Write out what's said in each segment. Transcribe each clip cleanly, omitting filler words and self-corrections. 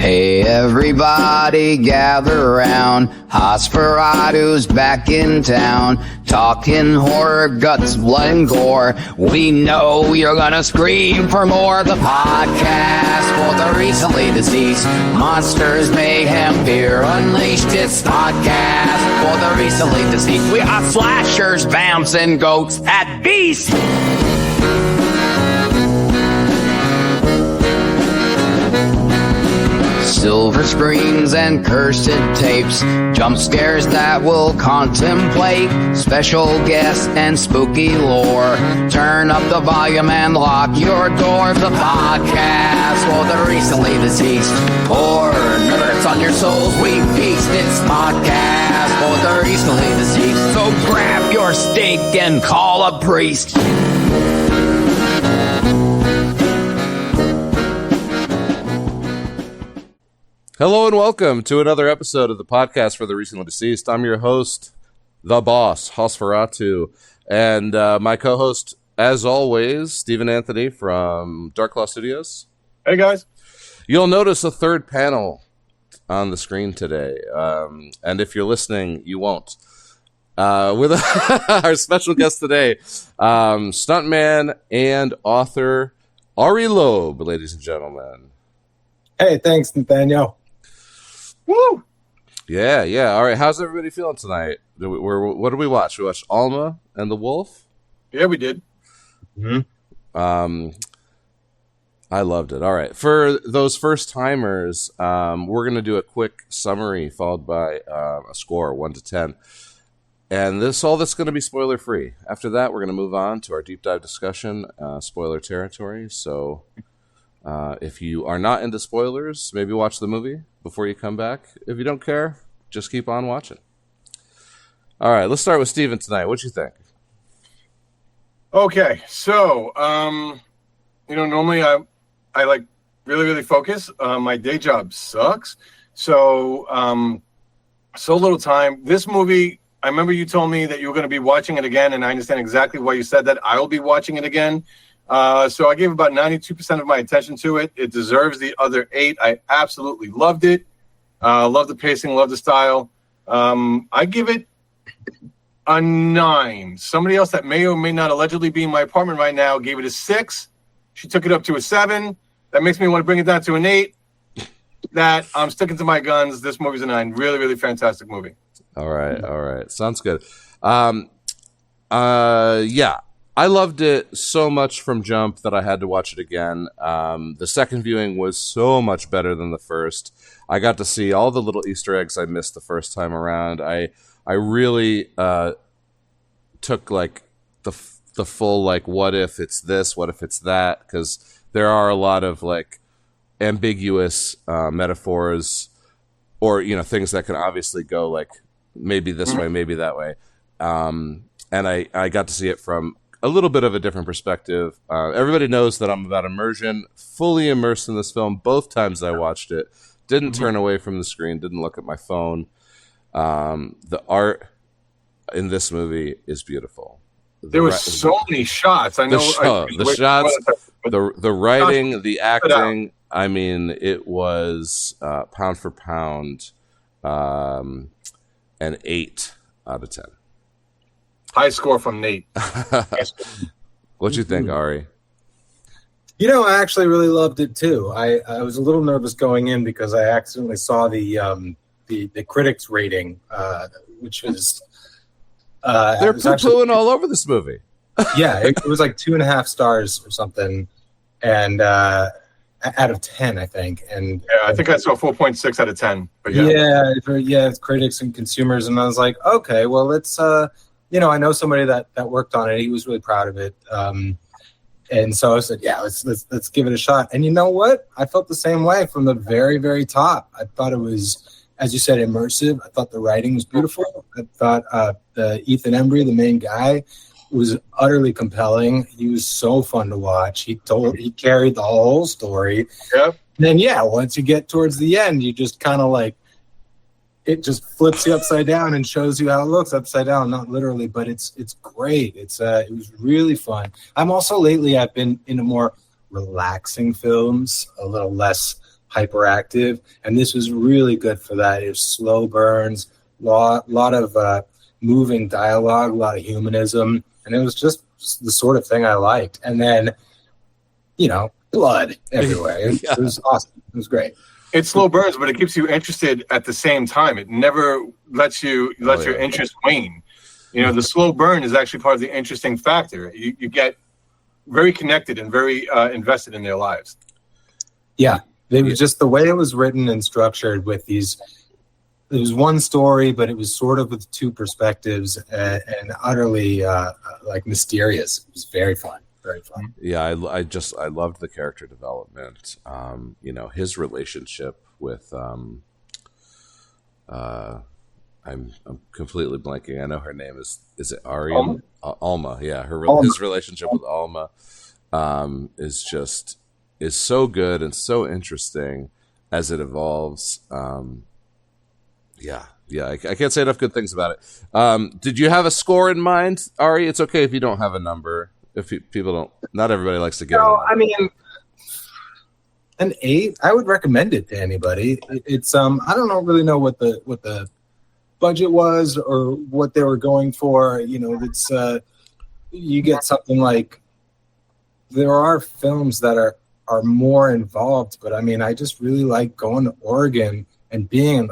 Hey everybody, gather round. HOS4A2's back in town. Talking horror, guts, blood, and gore. We know you're gonna scream for more. The podcast for the recently deceased. Monsters, mayhem, fear unleashed. It's podcast for the recently deceased. We are slashers, vamps, and goats at beast. Silver screens and cursed tapes, jump scares that will contemplate, special guests and spooky lore. Turn up the volume and lock your door. The podcast for the recently deceased. Horror nerds on your souls we feast. It's podcast for the recently deceased. So grab your steak and call a priest. Hello and welcome to another episode of the podcast for the recently deceased. I'm your host, the boss, HOS4A2, and my co-host, as always, Stephen Anthony from Dark Claw Studios. Hey guys. You'll notice a third panel on the screen today, and if you're listening, you won't. With our special guest today, stuntman and author Ari Loeb, ladies and gentlemen. Hey, thanks, Nathaniel. Woo! Yeah. All right, how's everybody feeling tonight? What did we watch? We watched Alma and the Wolf? Yeah, we did. Mm-hmm. I loved it. All right, for those first-timers, we're going to do a quick summary followed by a score, 1 to 10. And all this going to be spoiler-free. After that, we're going to move on to our deep dive discussion, spoiler territory. So if you are not into spoilers, maybe watch the movie before you come back. If you don't care, just keep on watching. All right, let's start with Steven tonight. What you think? Okay, so normally I like really focus. My day job sucks, so little time. This movie, I remember you told me that you were going to be watching it again, and I understand exactly why you said that. I will be watching it again. So I gave about 92% of my attention to it. It deserves the other 8. I absolutely loved it. Love the pacing, love the style. I give it a 9. Somebody else that may or may not allegedly be in my apartment right now gave it a 6. She took it up to a 7. That makes me want to bring it down to an 8. That I'm sticking to my guns. This movie's a 9. Really fantastic movie. All right. Sounds good. Yeah. I loved it so much from jump that I had to watch it again. The second viewing was so much better than the first. I got to see all the little Easter eggs I missed the first time around. I really took like the full like what if it's this, what if it's that, because there are a lot of like ambiguous metaphors or things that can obviously go like maybe this way, maybe that way, and I got to see it from a little bit of a different perspective. Everybody knows that I'm about immersion, fully immersed in this film. Both times I watched it, didn't turn away from the screen, didn't look at my phone. The art in this movie is beautiful. There were so many shots. I know the shots, the writing, the acting. I mean, it was pound for pound, an 8 out of 10. High score from Nate. What'd you think, Ari? I actually really loved it too. I was a little nervous going in because I accidentally saw the critics rating, which was they're poo-pooing all over this movie. Yeah, it was like 2.5 stars or something, and out of 10, I think. And yeah, I think I saw 4.6 out of 10. But yeah, critics and consumers, and I was like, okay, well, let's. I know somebody that worked on it. He was really proud of it. And so I said, yeah, let's give it a shot. And you know what? I felt the same way from the very, very top. I thought it was, as you said, immersive. I thought the writing was beautiful. I thought the Ethan Embry, the main guy, was utterly compelling. He was so fun to watch. He carried the whole story. Yep. And then, once you get towards the end, you just kind of like, it just flips you upside down and shows you how it looks upside down, not literally, but it's great. It was really fun. I'm also lately I've been into more relaxing films, a little less hyperactive, and this was really good for that. It was slow burns, lot of moving dialogue, a lot of humanism, and it was just the sort of thing I liked. And then, blood everywhere. It was awesome. It was great. It slow burns, but it keeps you interested at the same time. It never lets your interest wane. The slow burn is actually part of the interesting factor. You get very connected and very invested in their lives. Yeah, it was just the way it was written and structured with these. It was one story, but it was sort of with two perspectives and utterly mysterious. It was very fun. Very fun. Yeah, I loved the character development. His relationship with I'm completely blanking. I know her name is it Ari? Alma. Yeah, his relationship with Alma is so good and so interesting as it evolves. I can't say enough good things about it. Did you have a score in mind, Ari? It's okay if you don't have a number. If people don't, not everybody likes to get. No, I mean, an 8. I would recommend it to anybody. It's I don't really know what the budget was or what they were going for. It's you get something like, there are films that are more involved, but I mean, I just really like going to Oregon and being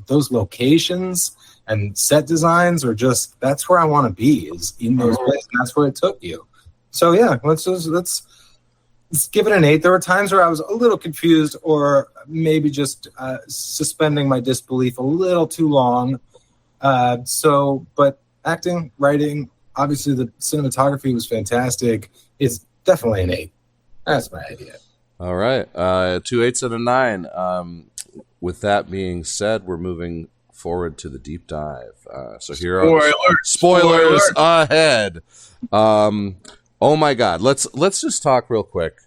those locations and set designs are just, that's where I want to be, is in those places. And that's where it took you. So yeah, let's give it an 8. There were times where I was a little confused or maybe just suspending my disbelief a little too long. But acting, writing, obviously the cinematography was fantastic. It's definitely an 8. That's my idea. All right. 2 8s and a 9. With that being said, we're moving forward to the deep dive. So here are spoilers ahead. Oh my God. Let's just talk real quick.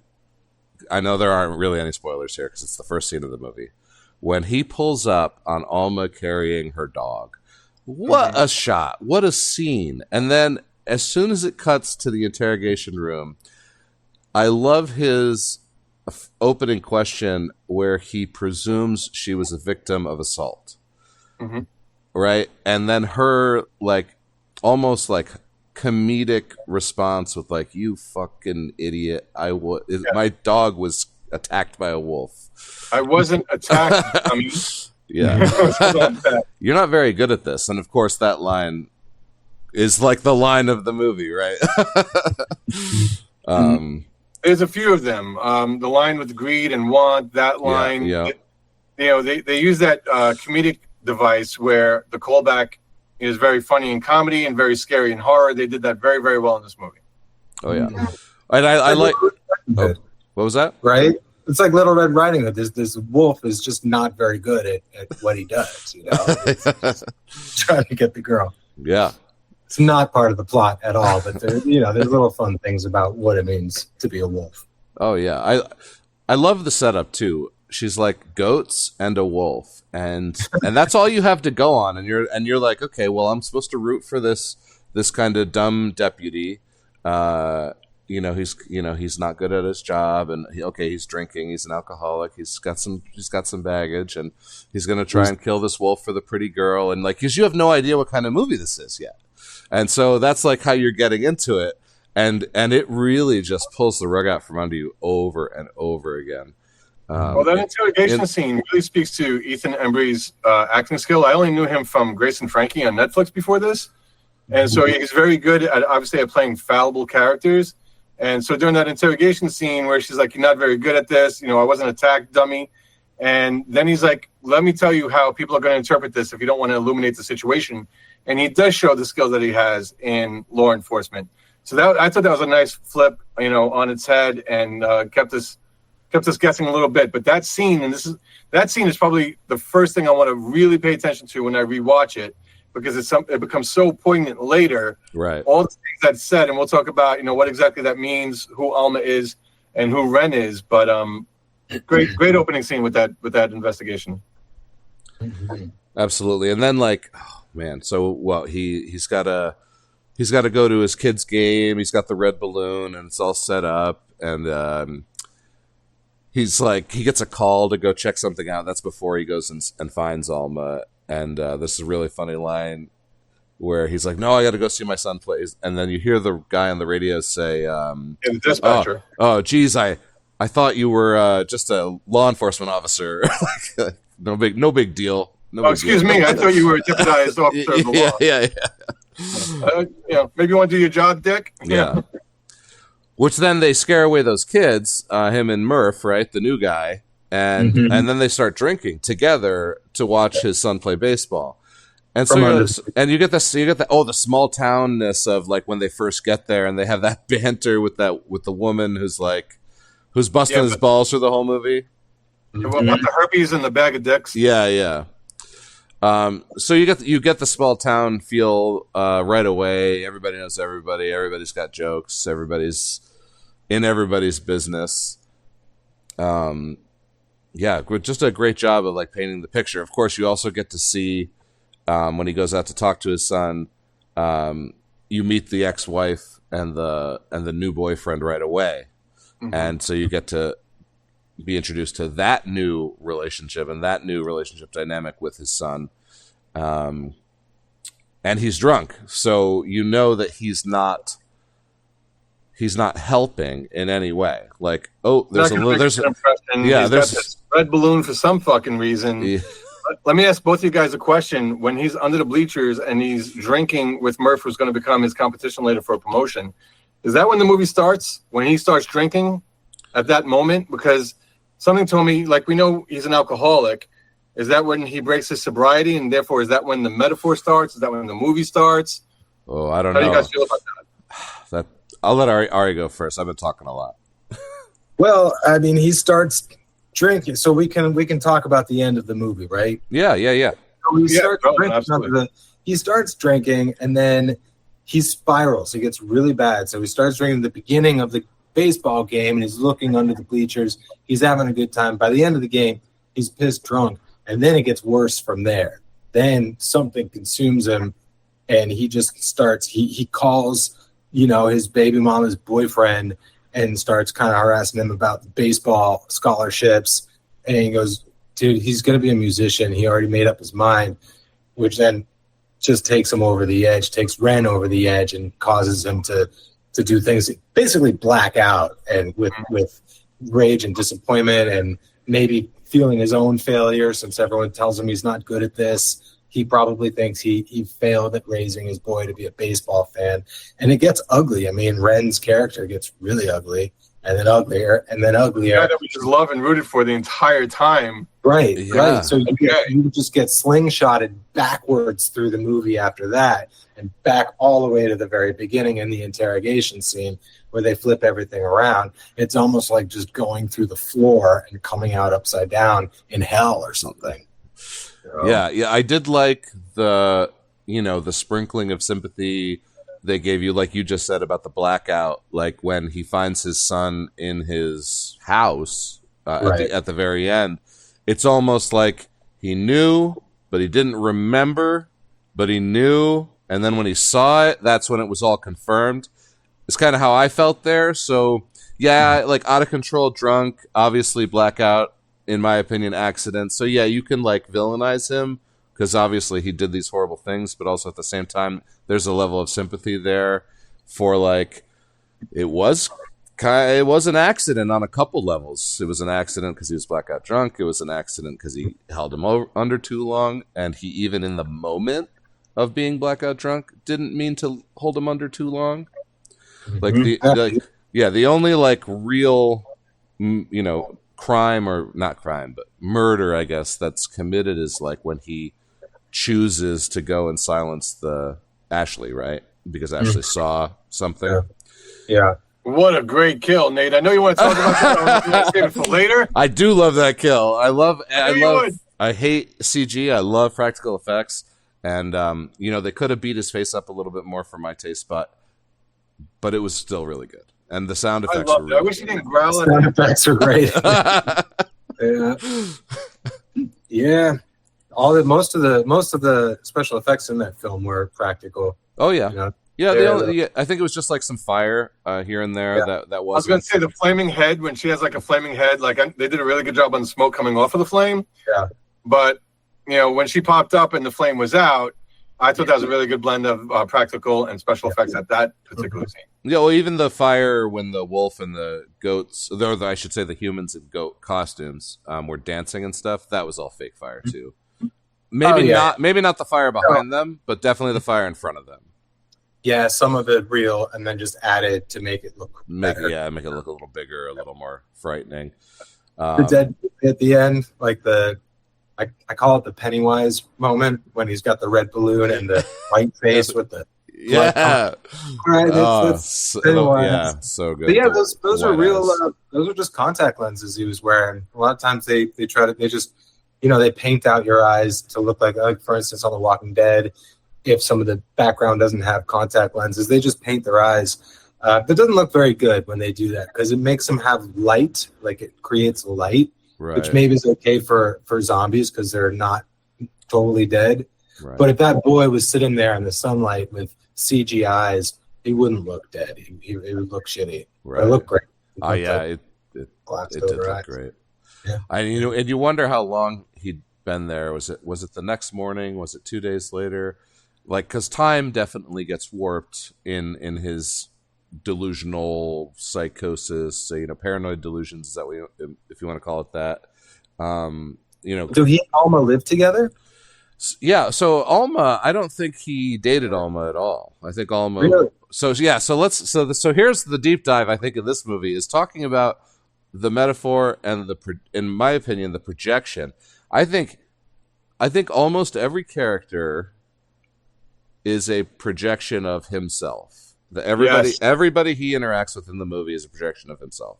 I know there aren't really any spoilers here because it's the first scene of the movie. When he pulls up on Alma carrying her dog, what a shot. What a scene. And then as soon as it cuts to the interrogation room, I love his opening question where he presumes she was a victim of assault. Mm-hmm. Right? And then her almost comedic response with you fucking idiot. My dog was attacked by a wolf. I wasn't attacked. Yeah. You're not very good at this. And of course that line is the line of the movie, right? There's a few of them. The line with greed and want, that line. Yeah. They use that comedic device where the callback is very funny in comedy and very scary in horror. They did that very, very well in this movie. Oh yeah, and I like. Oh, what was that? Right? It's like Little Red Riding Hood. This wolf is just not very good at what he does. Trying to get the girl. Yeah, it's not part of the plot at all. But there's little fun things about what it means to be a wolf. Oh yeah, I love the setup too. She's like goats and a wolf, and that's all you have to go on, and you're like, okay, well, I'm supposed to root for this kind of dumb deputy. He's not good at his job, and he's drinking, he's an alcoholic, he's got some baggage, and he's gonna try and kill this wolf for the pretty girl, and because you have no idea what kind of movie this is yet, and so that's how you're getting into it, and it really just pulls the rug out from under you over and over again. That interrogation scene really speaks to Ethan Embry's acting skill. I only knew him from Grace and Frankie on Netflix before this. And so he's very good at playing fallible characters. And so during that interrogation scene where she's like, you're not very good at this, I wasn't attacked, dummy. And then he's like, let me tell you how people are going to interpret this if you don't want to illuminate the situation. And he does show the skills that he has in law enforcement. So I thought that was a nice flip, on its head, and kept us guessing a little bit. But that scene is probably the first thing I want to really pay attention to when I rewatch it, because it becomes so poignant later. Right. All the things that's said, and we'll talk about what exactly that means, who Alma is, and who Ren is. But great opening scene with that investigation. Absolutely. And then so he's got to go to his kid's game. He's got the red balloon, and it's all set up, and he's like, he gets a call to go check something out. That's before he goes and finds Alma. And this is a really funny line where he's like, no, I got to go see my son play. And then you hear the guy on the radio say, the dispatcher. Oh, geez, I thought you were just a law enforcement officer. Like, no big deal. Excuse me. I thought you were a deputized officer of the law. Yeah. Maybe you want to do your job, Dick? Yeah. Which then they scare away those kids, him and Murph, right, the new guy, and then they start drinking together to watch his son play baseball. And so you get the the small townness of like when they first get there and they have that banter with the woman who's busting his balls through the whole movie. What about the herpes and the bag of dicks? Yeah. So you get the small town feel right away. Everybody knows everybody. Everybody's got jokes. Everybody's in everybody's business. Just a great job of like painting the picture. Of course, you also get to see when he goes out to talk to his son. You meet the ex-wife and the new boyfriend right away, and so you get to be introduced to that new relationship and that new relationship dynamic with his son. And he's drunk. So you know that he's not helping in any way. Like, there's this red balloon for some fucking reason. Yeah. Let me ask both of you guys a question. When he's under the bleachers and he's drinking with Murph, who's going to become his competition later for a promotion, is that when the movie starts? When he starts drinking at that moment? Because something told me, like, we know he's an alcoholic. Is that when he breaks his sobriety, and therefore is that when the metaphor starts? Is that when the movie starts? Oh, I don't know. How do you guys feel about that? I'll let Ari go first. I've been talking a lot. Well, I mean, he starts drinking, so we can talk about the end of the movie, right? Yeah. So he starts drinking, and then he spirals. It gets really bad. So he starts drinking at the beginning of the baseball game, and he's looking under the bleachers. He's having a good time. By the end of the game, he's pissed drunk, and then it gets worse from there. Then something consumes him, and he just starts. He calls, his baby mama's boyfriend, and starts kind of harassing him about the baseball scholarships. And he goes, dude, he's going to be a musician. He already made up his mind, which then just takes him over the edge, takes Ren over the edge, and causes him to do things, basically black out, and with rage and disappointment, and maybe feeling his own failure since everyone tells him he's not good at this. He probably thinks he failed at raising his boy to be a baseball fan. And it gets ugly. I mean, Ren's character gets really ugly, and then uglier, and then uglier. The guy that we just love and rooted for the entire time. Right, Yeah. right. So you just get slingshotted backwards through the movie after that, and back all the way to the very beginning in the interrogation scene where they flip everything around. It's almost like just going through the floor and coming out upside down in hell or something. Yeah. I did like the sprinkling of sympathy they gave you, like you just said about the blackout, like when he finds his son in his house at the very end. It's almost like he knew, but he didn't remember, but he knew. And then when he saw it, that's when it was all confirmed. It's kind of how I felt there. So, yeah, like out of control, drunk, obviously blackout, in my opinion, accident. So, yeah, you can like villainize him because obviously he did these horrible things, but also at the same time, there's a level of sympathy there for like, it was an accident on a couple levels. It was an accident because he was blackout drunk. It was an accident because he held him under too long. And he, even in the moment of being blackout drunk, didn't mean to hold him under too long. Like the only like real, crime, or not crime, but murder, I guess, that's committed is like when he chooses to go and silence the Ashley, right? Because Ashley saw something. Yeah. What a great kill, Nate. I know you want to talk about that. Let's save it for later. I do love that kill. I hate CG. I love practical effects. And, they could have beat his face up a little bit more for my taste, but it was still really good. And the sound effects were really I wish he didn't growl. Sound effects are great. Yeah. Most of the special effects in that film were practical. Oh, yeah. Yeah, I think it was just like some fire here and there that was. I was going to say the flaming head, when she has like a flaming head, like they did a really good job on the smoke coming off of the flame. Yeah. But when she popped up and the flame was out, I thought that was a really good blend of practical and special effects at that particular scene. Yeah, well, even the fire when the wolf and the goats, or I should say the humans in goat costumes, were dancing and stuff. That was all fake fire too. Maybe not the fire behind them, but definitely the fire in front of them. Yeah, some of it real, and then just added to make it look better. Make it look a little bigger, a little more frightening. The dead at the end, like I call it the Pennywise moment when he's got the red balloon and the white face with the so good. But yeah, those are real. Those are just contact lenses he was wearing. A lot of times they just they paint out your eyes to look like for instance on The Walking Dead. If some of the background doesn't have contact lenses, they just paint their eyes. That doesn't look very good when they do that because it makes them have light, like it creates light, which maybe is okay for zombies because they're not totally dead. Right. But if that boy was sitting there in the sunlight with CG eyes, he wouldn't look dead. He would look shitty. Right. It looked great. It did look great. Yeah. And you wonder how long he'd been there. Was it the next morning? Was it 2 days later? Like, because time definitely gets warped in his delusional psychosis, paranoid delusions. Is that what if you want to call it that? Do he and Alma live together? Yeah. So Alma, I don't think he dated Alma at all. I think Alma. Really? So here's the deep dive. I think in this movie is talking about the metaphor and in my opinion, the projection. I think almost every character is a projection of himself. Everybody he interacts with in the movie is a projection of himself.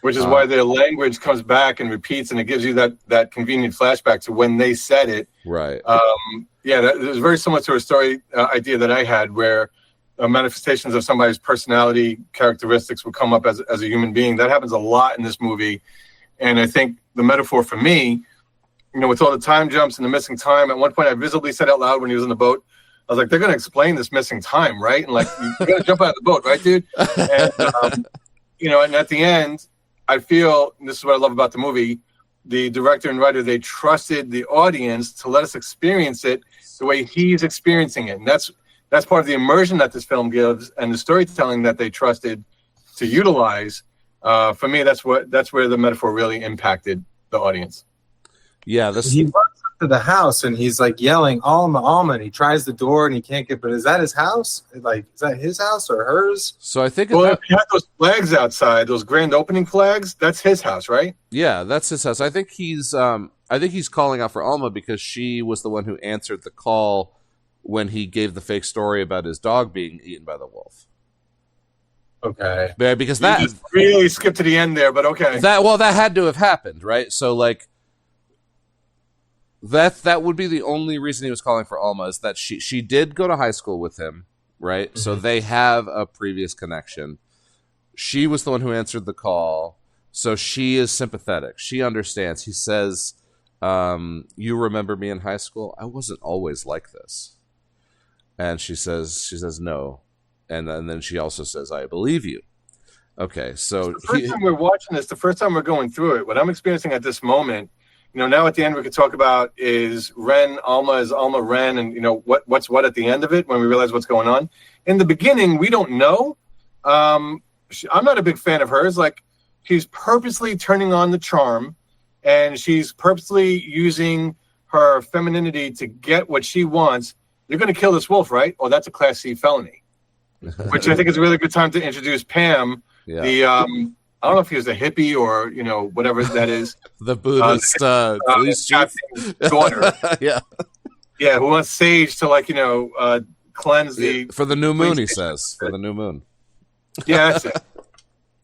Which is why their language comes back and repeats, and it gives you that convenient flashback to when they said it. Right. That was very similar to a story idea that I had where manifestations of somebody's personality characteristics would come up as a human being. That happens a lot in this movie. And I think the metaphor for me, with all the time jumps and the missing time, at one point I visibly said out loud when he was in the boat, I was like, they're going to explain this missing time, right? And like, you're going to jump out of the boat, right, dude? And, and at the end, I feel, and this is what I love about the movie, the director and writer, they trusted the audience to let us experience it the way he's experiencing it. And that's part of the immersion that this film gives and the storytelling that they trusted to utilize. For me, that's where the metaphor really impacted the audience. Yeah, he walks up to the house and he's like yelling, Alma, Alma, and he tries the door and he can't get. But is that his house? Like, is that his house or hers? So I think if you have those flags outside, those grand opening flags, that's his house, right? Yeah, that's his house. I think he's calling out for Alma because she was the one who answered the call when he gave the fake story about his dog being eaten by the wolf. Okay. Yeah, because you just really skipped to the end there, but okay. That had to have happened, right? So like. That would be the only reason he was calling for Alma is that she did go to high school with him, right? Mm-hmm. So they have a previous connection. She was the one who answered the call, so she is sympathetic. She understands. He says, "You remember me in high school? I wasn't always like this." And she says no, and then she also says, "I believe you." Okay, so the first time we're watching this, the first time we're going through it, what I'm experiencing at this moment. Now at the end we could talk about is Alma Ren, and what's what at the end of it when we realize what's going on. In the beginning, we don't know. I'm not a big fan of hers. Like, she's purposely turning on the charm, and she's purposely using her femininity to get what she wants. You're going to kill this wolf, right? Oh, that's a Class C felony. Which I think is a really good time to introduce Pam, I don't know if he was a hippie or, whatever that is. The Buddhist police chief. Daughter. Yeah. Yeah, who wants sage to, cleanse for the new moon, he says. For the new moon. Yeah, that's it.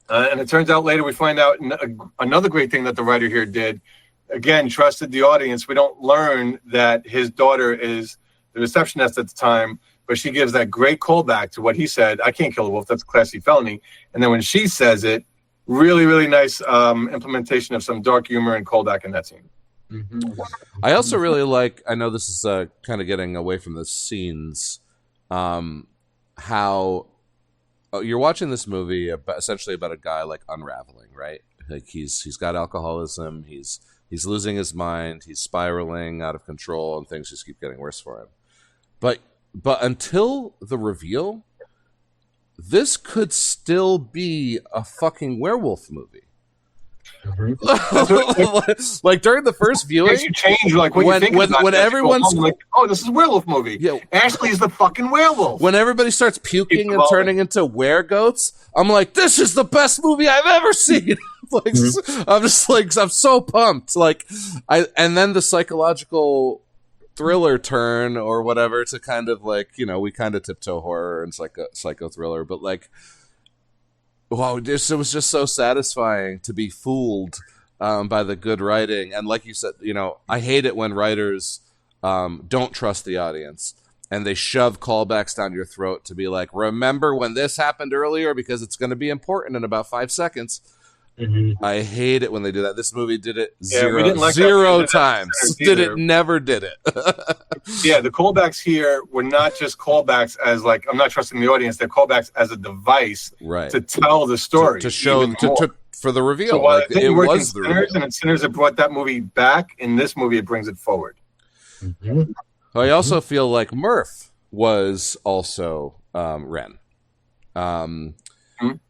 And it turns out later we find out another great thing that the writer here did. Again, trusted the audience. We don't learn that his daughter is the receptionist at the time, but she gives that great callback to what he said. I can't kill a wolf. That's a Class C felony. And then when she says it, really, really nice implementation of some dark humor and callback in that scene. Mm-hmm. I also really like, I know this is kind of getting away from the scenes. how you're watching this movie essentially about a guy like unraveling, right? Like he's got alcoholism, he's losing his mind, he's spiraling out of control, and things just keep getting worse for him. But until the reveal, this could still be a fucking werewolf movie. Like during the first viewing, you change like what you think when everyone's like, oh, this is a werewolf movie. Yeah. Ashley's the fucking werewolf. When everybody starts puking and turning into weregoats, I'm like, this is the best movie I've ever seen. Like, I'm just like, I'm so pumped. Like, and then the psychological thriller turn or whatever to kind of like, we kind of tiptoe horror and psycho thriller, but like, wow, it was just so satisfying to be fooled by the good writing. And like you said, I hate it when writers don't trust the audience and they shove callbacks down your throat to be like, remember when this happened earlier because it's going to be important in about 5 seconds. Mm-hmm. I hate it when they do that. This movie did it zero times. Never did it. Yeah, the callbacks here were not just callbacks as like, I'm not trusting the audience. They're callbacks as a device to tell the story. To show, for the reveal. So while like, it was the Sinners, and Sinners have brought that movie back, in this movie it brings it forward. Mm-hmm. I also feel like Murph was also Ren.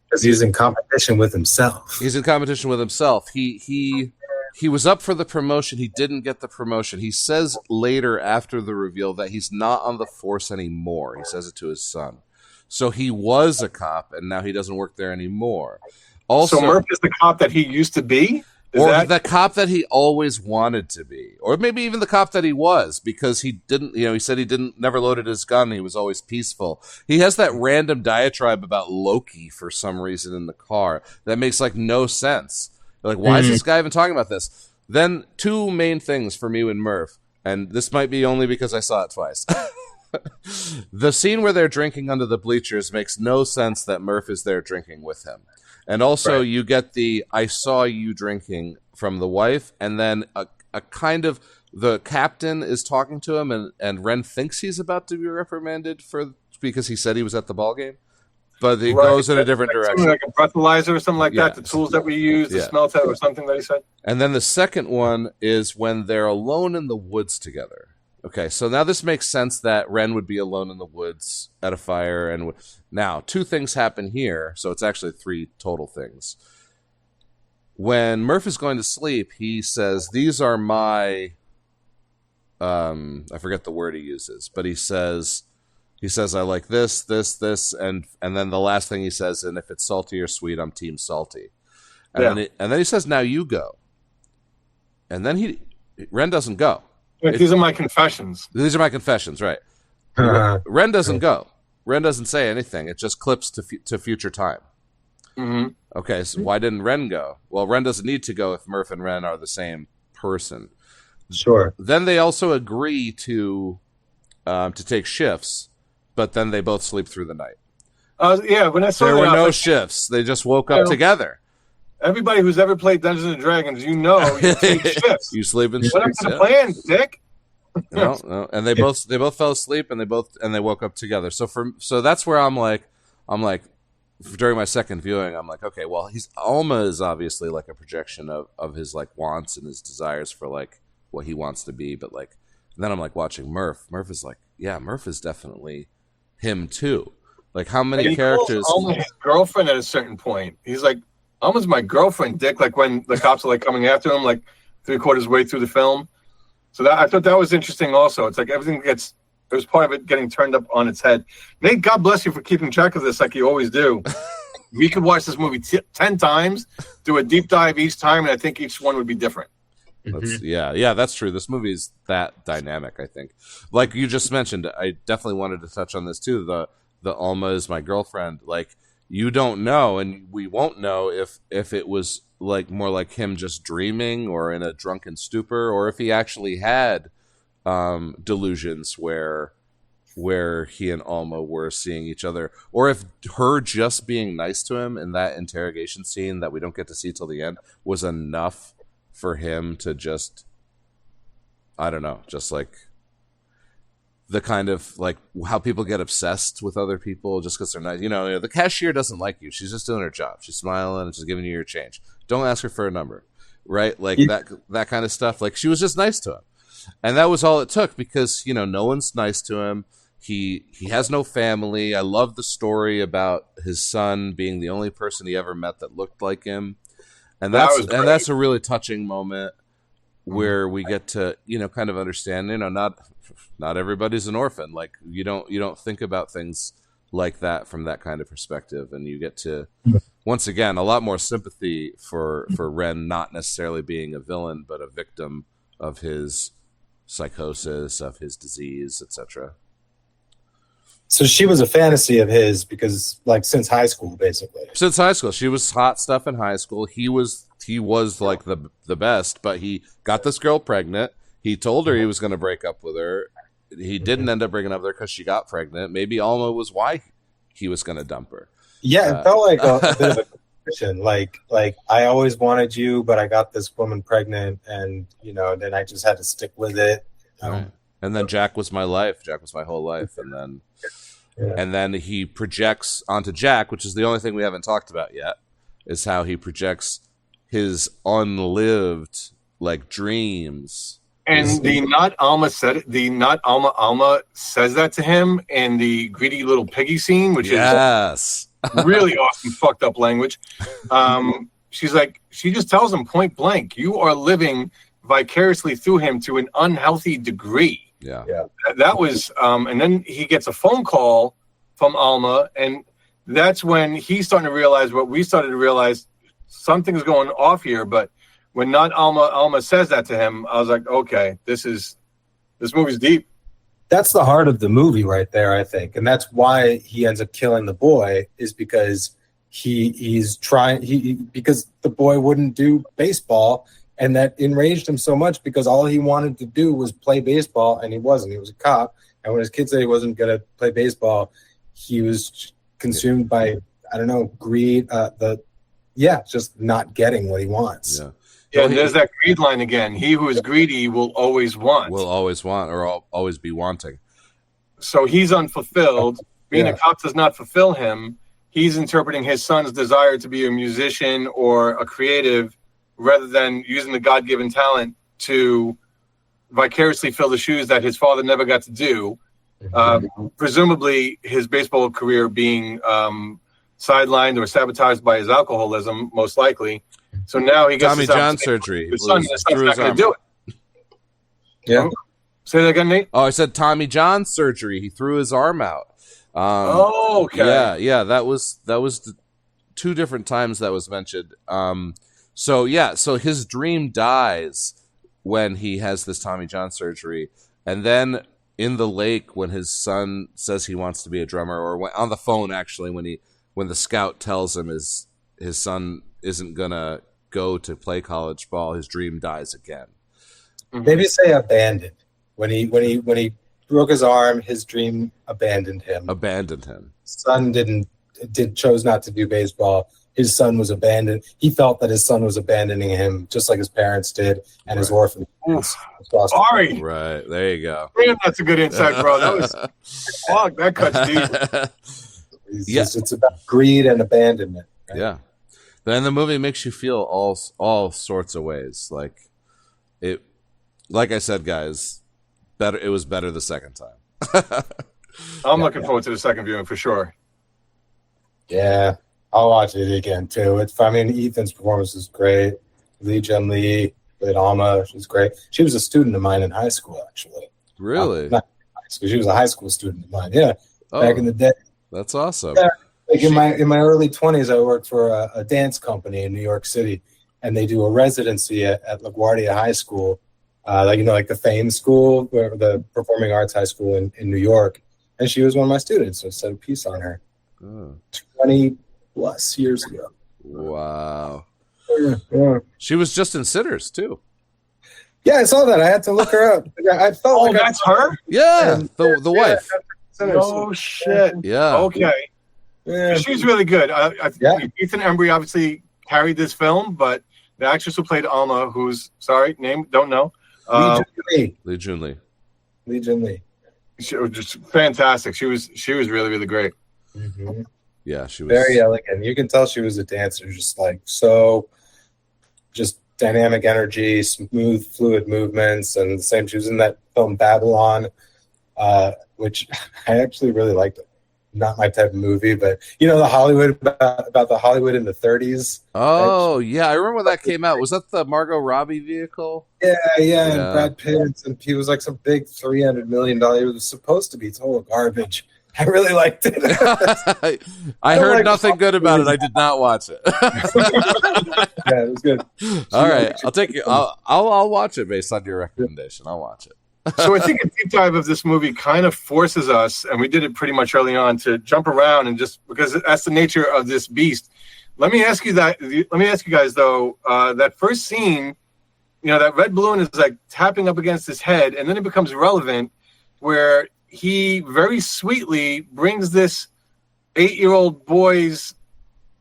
Because he's in competition with himself. He's in competition with himself. He was up for the promotion. He didn't get the promotion. He says later after the reveal that he's not on the force anymore. He says it to his son. So he was a cop, and now he doesn't work there anymore. Also, so Murph is the cop that he used to be? The cop that he always wanted to be, or maybe even the cop that he was, because he didn't, he said he never loaded his gun. He was always peaceful. He has that random diatribe about Loki for some reason in the car that makes like no sense. Like, why is this guy even talking about this? Then 2 main things for me with Murph, and this might be only because I saw it twice. The scene where they're drinking under the bleachers makes no sense that Murph is there drinking with him. And also you get the I saw you drinking from the wife, and then a kind of the captain is talking to him, and Ren thinks he's about to be reprimanded because he said he was at the ball game, but he goes in a different direction. Like a breathalyzer or something like that, the tools that we use, the smell test or something that he said. And then the second one is when they're alone in the woods together. Okay, so now this makes sense that Ren would be alone in the woods at a fire. And now 2 things happen here, so it's actually 3 total things. When Murph is going to sleep, he says, "These are my," I forget the word he uses, but he says, "I like this, this, this," and then the last thing he says, "And if it's salty or sweet, I'm team salty." And then he says, "Now you go," and then Ren doesn't go. These are my confessions. These are my confessions, right? Ren doesn't go. Ren doesn't say anything. It just clips to future time. Mm-hmm. Okay, so why didn't Ren go? Well, Ren doesn't need to go if Murph and Ren are the same person. Sure. Then they also agree to take shifts, but then they both sleep through the night. When I saw there were no shifts. They just woke up together. Everybody who's ever played Dungeons and Dragons, you take shifts. You sleep in shifts. What happened to plan, Dick? No. And they both fell asleep, and they woke up together. So that's where I'm like during my second viewing, I'm like, okay, well, Alma is obviously like a projection of his like wants and his desires for like what he wants to be, but like then I'm like watching Murph. Murph is like, yeah, Murph is definitely him too. Like how many characters? Alma his girlfriend at a certain point. He's like, Alma's my girlfriend, Dick. Like when the cops are like coming after him, like 3/4 way through the film. So I thought that was interesting. Also, it's like everything it was part of it getting turned up on its head. Nate, God bless you for keeping track of this, like you always do. We could watch this movie 10 times, do a deep dive each time, and I think each one would be different. That's true. This movie is that dynamic. I think, like you just mentioned, I definitely wanted to touch on this too. The Alma is my girlfriend. Like. You don't know, and we won't know if it was like more like him just dreaming or in a drunken stupor, or if he actually had delusions where he and Alma were seeing each other, or if her just being nice to him in that interrogation scene that we don't get to see till the end was enough for him to just, I don't know, just like the kind of like how people get obsessed with other people just because they're nice. The cashier doesn't like you. She's just doing her job. She's smiling and she's giving you your change. Don't ask her for a number, right? Like that kind of stuff. Like she was just nice to him, and that was all it took because no one's nice to him. He has no family. I love the story about his son being the only person he ever met that looked like him, and that's a really touching moment where we get to kind of understand not everybody's an orphan. Like you don't think about things like that from that kind of perspective, and you get to once again a lot more sympathy for Ren not necessarily being a villain but a victim of his psychosis, of his disease, etc. So she was a fantasy of his because since high school, basically. Since high school, she was hot stuff in high school. He was like the best, but he got this girl pregnant. He told her he was going to break up with her. He didn't end up breaking up with her because she got pregnant. Maybe Alma was why he was going to dump her. Yeah, it felt like a bit of a competition. Like I always wanted you, but I got this woman pregnant, and then I just had to stick with it. Right. And then Jack was my life. Jack was my whole life, and then he projects onto Jack, which is the only thing we haven't talked about yet, is how he projects his unlived dreams. And Alma says that to him in the greedy little piggy scene, which is really awesome fucked up language. She just tells him point blank, you are living vicariously through him to an unhealthy degree. Yeah. That was and then he gets a phone call from Alma, and that's when he's starting to realize what we started to realize, something's going off here. But when Alma says that to him, I was like, okay, this movie's deep. That's the heart of the movie right there, I think. And that's why he ends up killing the boy, is because because the boy wouldn't do baseball, and that enraged him so much because all he wanted to do was play baseball, and he wasn't. He was a cop. And when his kid said he wasn't going to play baseball, he was consumed by, I don't know, greed, just not getting what he wants. Yeah. Yeah, and there's that greed line again. He who is greedy will always want. Will always want, or always be wanting. So he's unfulfilled. Being a cop does not fulfill him. He's interpreting his son's desire to be a musician or a creative rather than using the God-given talent to vicariously fill the shoes that his father never got to do. Presumably his baseball career being sidelined or sabotaged by his alcoholism, most likely. So now he gets Tommy John surgery. His son's not going to do it. Yeah. Say that again, Nate? Oh, I said Tommy John surgery. He threw his arm out. Okay. Yeah. That was two different times that was mentioned. So his dream dies when he has this Tommy John surgery, and then in the lake when his son says he wants to be a drummer, or on the phone actually when the scout tells him his son isn't gonna go to play college ball, his dream dies again. Maybe say abandoned. When he broke his arm, his dream abandoned him. Son chose not to do baseball. His son was abandoned. He felt that his son was abandoning him, just like his parents did, and his orphan parents. Sorry. Right, there you go. Man, that's a good insight, bro. That cuts deep. It's about greed and abandonment. Right? Yeah. Then the movie makes you feel all sorts of ways. Like I said, guys, it was better the second time. I'm looking forward to the second viewing for sure. Yeah, I'll watch it again too. Ethan's performance is great. Lee Jun Lee played Alma. She's great. She was a student of mine in high school, actually. Really? Not high school. She was a high school student of mine. Yeah, back in the day. That's awesome. Yeah, in my early 20s, I worked for a dance company in New York City, and they do a residency at LaGuardia High School, like the Fame School, or the Performing Arts High School in New York. And she was one of my students, so I said a piece on her. 20 plus years ago. Wow. Yeah. She was just in Sitters too. Yeah, I saw that. I had to look her up. I felt that's her? Yeah, the wife. Oh shit. Yeah. Okay. Yeah. She's really good. Ethan Embry obviously carried this film, but the actress who played Alma, who's name don't know. Lee Jun Lee. Lee Jun Lee. She was just fantastic. She was really, really great. Mm-hmm. Yeah, she was very elegant. You can tell she was a dancer, just like so, just dynamic energy, smooth, fluid movements, and the same. She was in that film Babylon, which I actually really liked. Not my type of movie, but you know the Hollywood about the Hollywood in the 30s. Oh, yeah, I remember when that came out. Was that the Margot Robbie vehicle? Yeah, and Brad Pitt, and he was like some big $300 million. It was supposed to be total garbage. I really liked it. I heard nothing good about it. I did not watch it. Yeah, it was good. All right, I'll take you. I'll watch it based on your recommendation. I'll watch it. So I think a deep dive of this movie kind of forces us, and we did it pretty much early on, to jump around and just because that's the nature of this beast. Let me ask you guys though. That first scene, you know, that red balloon is like tapping up against his head, and then it becomes relevant, where he very sweetly brings this 8-year-old boy's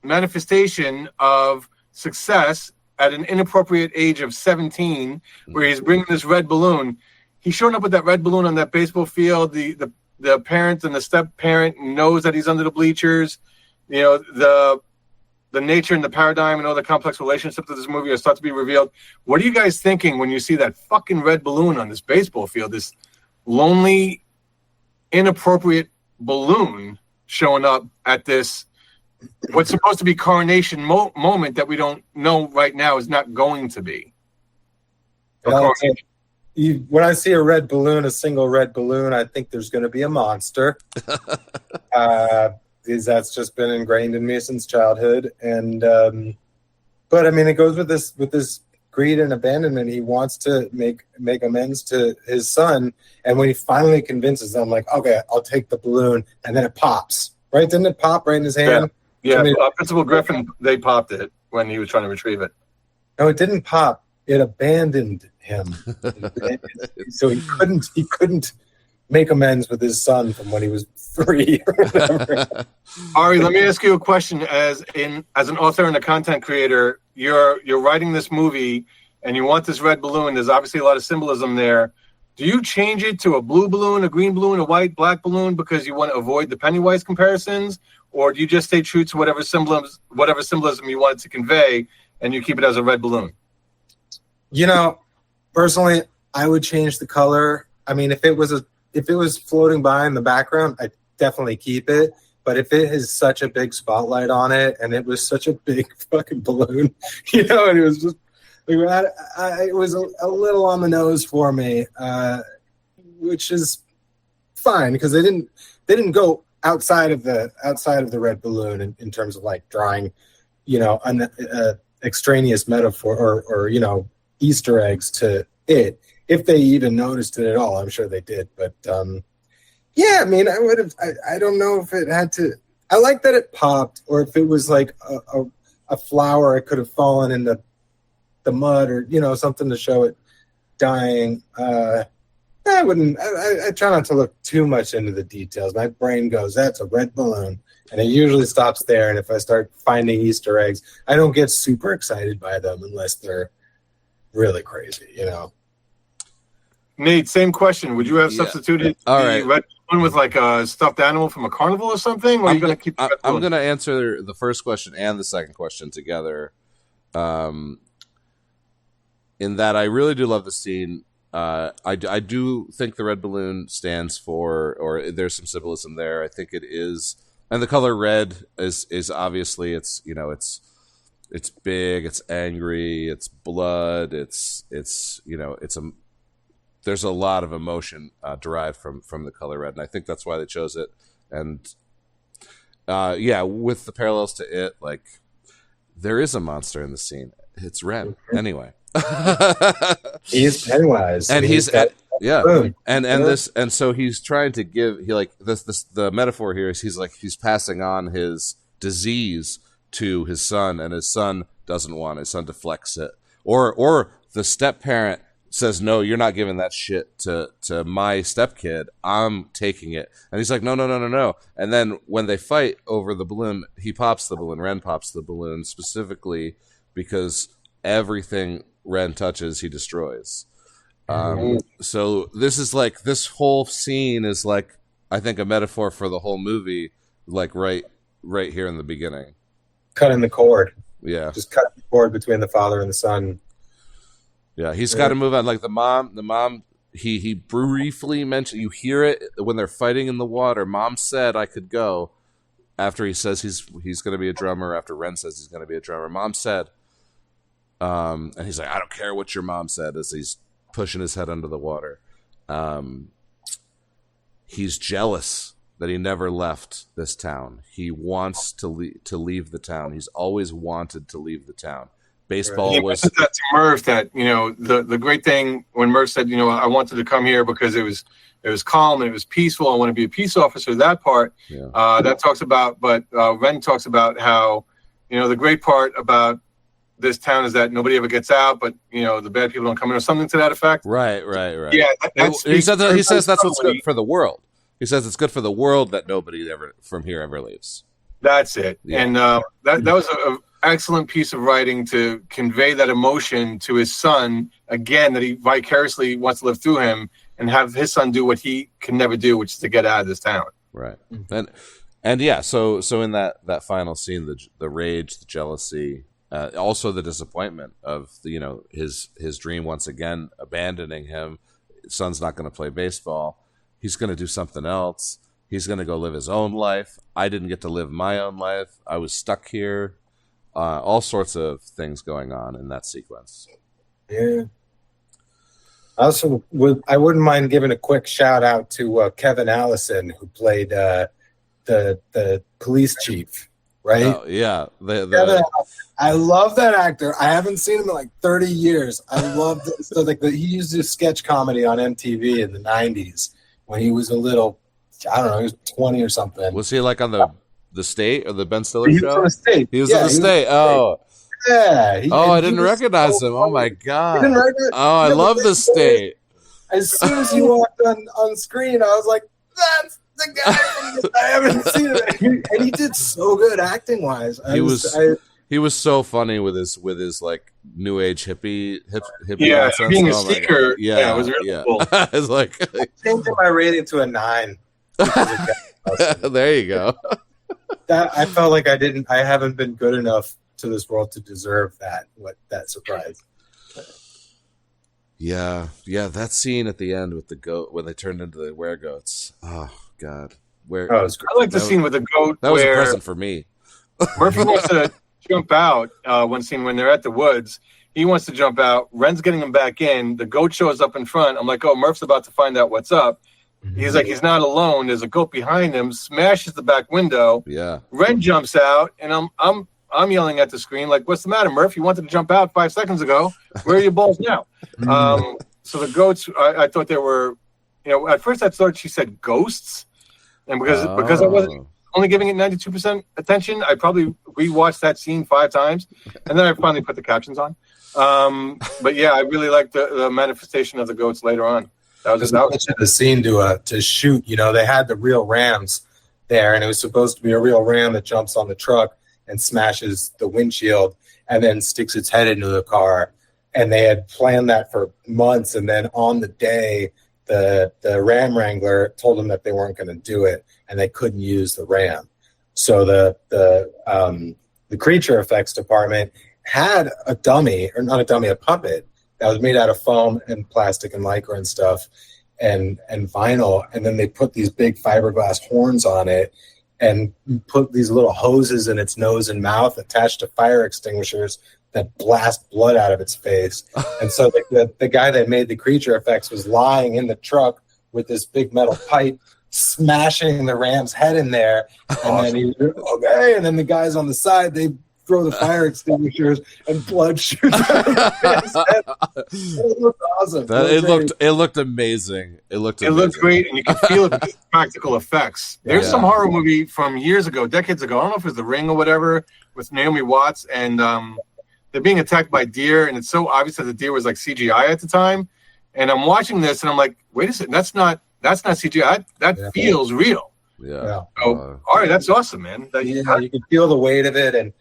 manifestation of success at an inappropriate age of 17, where he's bringing this red balloon. He's showing up with that red balloon on that baseball field. The parent and the step parent knows that he's under the bleachers. You know, the nature and the paradigm and all the complex relationships of this movie are start to be revealed. What are you guys thinking when you see that fucking red balloon on this baseball field? This lonely, inappropriate balloon showing up at this what's supposed to be coronation moment that we don't know right now is not going to be. When I see a red balloon, a single red balloon, I think there's going to be a monster. Because that's just been ingrained in me since childhood. And but I mean, it goes with this greed and abandonment. He wants to make amends to his son, and when he finally convinces them, like, okay, I'll take the balloon, and then it pops. Right? Didn't it pop right in his hand? Yeah. Principal Griffin, they popped it when he was trying to retrieve it. No, it didn't pop. It abandoned him. So he couldn't make amends with his son from when he was 3 or whatever. Ari, let me ask you a question. As an author and a content creator, you're writing this movie and you want this red balloon. There's obviously a lot of symbolism there. Do you change it to a blue balloon, a green balloon, a white, black balloon because you want to avoid the Pennywise comparisons? Or do you just stay true to whatever symbolism you want it to convey and you keep it as a red balloon? You know, personally, I would change the color. I mean, if it was floating by in the background, I'd definitely keep it. But if it has such a big spotlight on it and it was such a big fucking balloon, you know, and it was just, it was a little on the nose for me, which is fine because they didn't go outside of the red balloon in terms of like drawing, you know, an extraneous metaphor or you know, Easter eggs to it. If they even noticed it at all, I'm sure they did. But yeah, I mean, I would have. I don't know if it had to. I like that it popped, or if it was like a flower, it could have fallen in the mud, or you know, something to show it dying. I wouldn't. I try not to look too much into the details. My brain goes, "That's a red balloon," and it usually stops there. And if I start finding Easter eggs, I don't get super excited by them unless they're really crazy, you know. Nate, same question. Would you have substituted the red balloon with like a stuffed animal from a carnival or something? Or are you going to keep the red balloon? I'm going to answer the first question and the second question together. In that I really do love the scene. I do think the red balloon stands for, or there's some symbolism there. I think it is, and the color red is obviously it's, you know, it's big, it's angry, it's blood, it's you know, there's a lot of emotion derived from the color red, and I think that's why they chose it. And yeah, with the parallels to it, like there is a monster in the scene. It's red anyway. He's Pennywise, and and so he's trying to give the metaphor here is he's passing on his disease to his son, and his son doesn't want it. His son deflects it, or the step parent says, "No, you're not giving that shit to my stepkid. I'm taking it." And he's like, "No." And then when they fight over the balloon, he pops the balloon. Ren pops the balloon specifically because everything Ren touches, he destroys. So this is like, this whole scene is like, I think, a metaphor for the whole movie, like right here in the beginning. Cutting the cord. Yeah. Just cut the cord between the father and the son. Yeah, he's got to move on. Like the mom, he briefly mentioned, you hear it when they're fighting in the water. Mom said I could go, after he says he's going to be a drummer, after Ren says he's going to be a drummer. Mom said, and he's like, I don't care what your mom said, as he's pushing his head under the water. He's jealous that he never left this town. He wants to leave the town. He's always wanted to leave the town. Baseball was that to Murph, that the great thing when Murph said, I wanted to come here because it was calm and it was peaceful. I want to be a peace officer. That part that talks about, but Ren talks about how the great part about this town is that nobody ever gets out, but the bad people don't come in, or something to that effect. Right. Yeah, he says that's what's good for the world. He says it's good for the world that nobody ever from here ever leaves. That's it. Yeah. And that was an excellent piece of writing to convey that emotion to his son again, that he vicariously wants to live through him and have his son do what he can never do, which is to get out of this town. Right. And yeah, so in that final scene, the rage, the jealousy, also the disappointment of his dream once again abandoning him. His son's not going to play baseball. He's going to do something else. He's going to go live his own life. I didn't get to live my own life. I was stuck here. All sorts of things going on in that sequence. Yeah. Also, I wouldn't mind giving a quick shout out to Kevin Allison, who played the police chief. Right? Oh, yeah. I love that actor. I haven't seen him in like 30 years. I love this. So he used to do sketch comedy on MTV in the 90s when he was a little, I don't know, he was 20 or something. Was he like on the State or the Ben Stiller show? He was on the State. He was on the State. Oh. Yeah. I didn't recognize him. Oh, my God. I love the State. As soon as he walked on screen, I was like, that's the guy. I haven't seen it, and he did so good acting wise. He was so funny with his like new age hippie nonsense. Being a sneaker. Yeah, it was really cool. It's like I changed my rating to a 9. There you go. I felt like I haven't been good enough to this world to deserve that surprise. Yeah, that scene at the end with the goat when they turned into the weregoats. Oh God, I like the scene with the goat. That was a present for me. Murphy wants to jump out. One scene when they're at the woods, he wants to jump out. Ren's getting him back in. The goat shows up in front. I'm like, oh, Murph's about to find out what's up. Mm-hmm. He's like, he's not alone. There's a goat behind him. Smashes the back window. Yeah. Ren jumps out, and I'm yelling at the screen like, what's the matter, Murph? You wanted to jump out 5 seconds ago. Where are your balls now? So the goats, I thought they were, at first I thought she said ghosts. And because I wasn't only giving it 92% attention, I probably rewatched that scene 5 times. And then I finally put the captions on. But yeah, I really liked the manifestation of the goats later on. That was the scene to shoot. They had the real rams there, and it was supposed to be a real ram that jumps on the truck and smashes the windshield and then sticks its head into the car. And they had planned that for months. And then on the day, the ram wrangler told them that they weren't going to do it and they couldn't use the ram. So the creature effects department had a dummy, or not a dummy, a puppet that was made out of foam and plastic and lycra and stuff and vinyl. And then they put these big fiberglass horns on it and put these little hoses in its nose and mouth attached to fire extinguishers that blast blood out of its face. And so the guy that made the creature effects was lying in the truck with this big metal pipe, smashing the ram's head in there. And then and then the guys on the side, they throw the fire extinguishers and blood shoots out of the face. It looked awesome. It looked amazing. It looked great, and you can feel it with the practical effects. There's some horror movie from years ago, decades ago. I don't know if it was The Ring or whatever, with Naomi Watts, and they're being attacked by deer, and it's so obvious that the deer was like CGI at the time. And I'm watching this, and I'm like, wait a second, that's not CGI. That feels real. Yeah. So, all right, that's awesome, man. You can feel the weight of it, and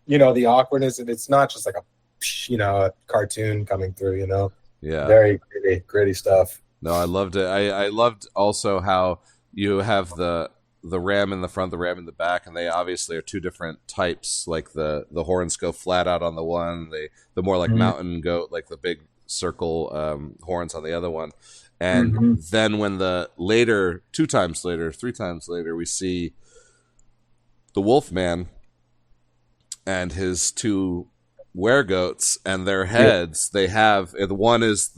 the awkwardness, and it's not just like a cartoon coming through. Yeah. Very gritty stuff. No, I loved it. I loved also how you have the ram in the front, the ram in the back, and they obviously are two different types. Like the horns go flat out on the one, the more like mountain goat, like the big circle horns on the other one. And then when the later, 2 times later, 3 times later, we see the Wolfman and his 2 weregoats and their heads. They have, one is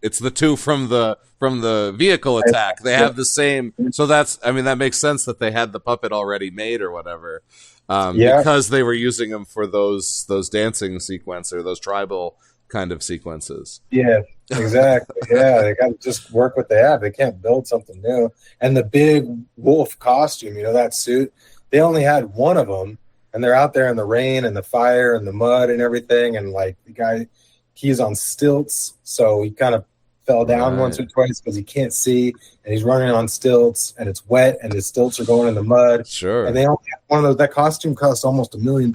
it's the 2 from the vehicle attack. They have the same. So that makes sense that they had the puppet already made or whatever, because they were using them for those dancing sequence or those tribal kind of sequences. Yeah, exactly. Yeah, they got to just work what they have. They can't build something new. And the big wolf costume, that suit, they only had one of them, and they're out there in the rain and the fire and the mud and everything. And like the guy, he's on stilts, so he kind of fell down once or twice because he can't see, and he's running on stilts, and it's wet, and his stilts are going in the mud. Sure. And they only had one of those. That costume cost almost $1 million,